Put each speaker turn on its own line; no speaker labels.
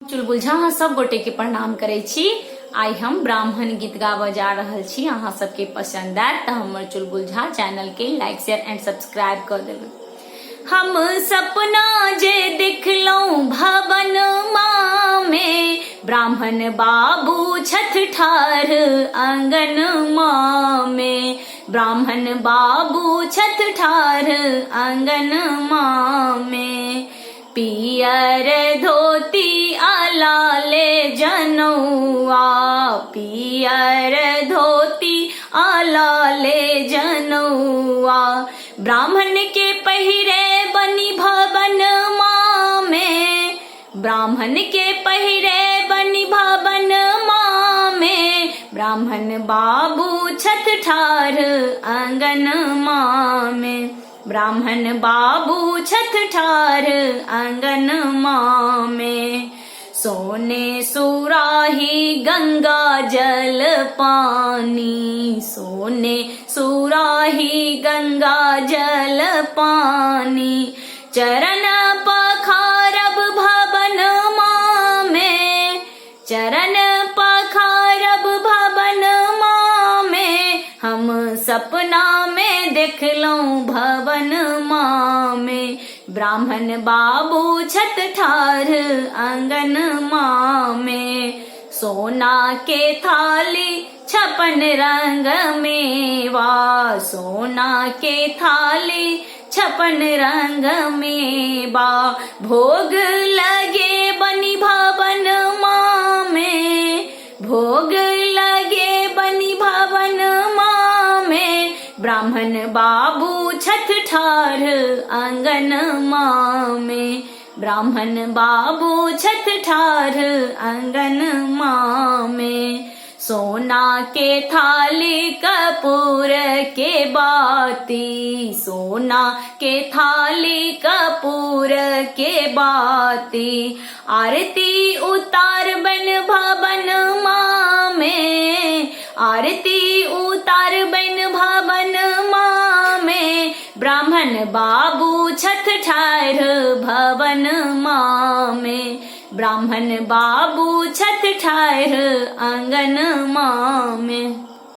चुलबुल झा अहाँ सब गोटे के प्रणाम करे छी। आई हम ब्राह्मण गीत गाबऽ जा रहल छी। अहाँ सबके पसंद आयत तो हमर चुलबुल झा चैनल के लाइक शेयर एंड सब्सक्राइब कर देबै। हम सपना जे देखलहुं भवन माँ में, ब्राह्मण बाबू छठ ठार आंगन माँ में, ब्राह्मण बाबू छठ ठार आंगन माँ में। पियर धोती आलाले जनौआ, पियर धोती आलाले जनौआ, ब्राह्मण के पहिरे बनी भवन माँ में, ब्राह्मण के पहिरे बनी भवन माँ में, ब्राह्मण बाबू छठ ठार आंगन माँ में, ब्राह्मण बाबू छठ ठार आंगन माँ में। सोने सुराही गंगा जल पानी, सोने सुराही गंगा जल पानी, चरण पखारब भवन माँ में, चरण पखारब भवन माँ में। हम सपना में देखलहुं भवन माँ में, ब्राह्मण बाबू छठ ठार आंगन माँ में। सोना के थाली 56 रंग मेवा, सोना के थाली 56 रंग मेवा, भोग लगे बनी भवन माँ में, भोग लगे बनी भवन माँ में, ब्राह्मण बाबू छठ ठार आंगन माँ में, ब्राह्मण बाबू छठ ठार आंगन माँ में। सोना के थाली कपूर के बाती, सोना के थाली कपूर के बाती, आरती उतार बन भवन माँ में, आरती उतार बन भवन माँ में, ब्राह्मण बाबू छठ ठार भवन माँ में, ब्राह्मण बाबू छठ ठार आंगन माँ में।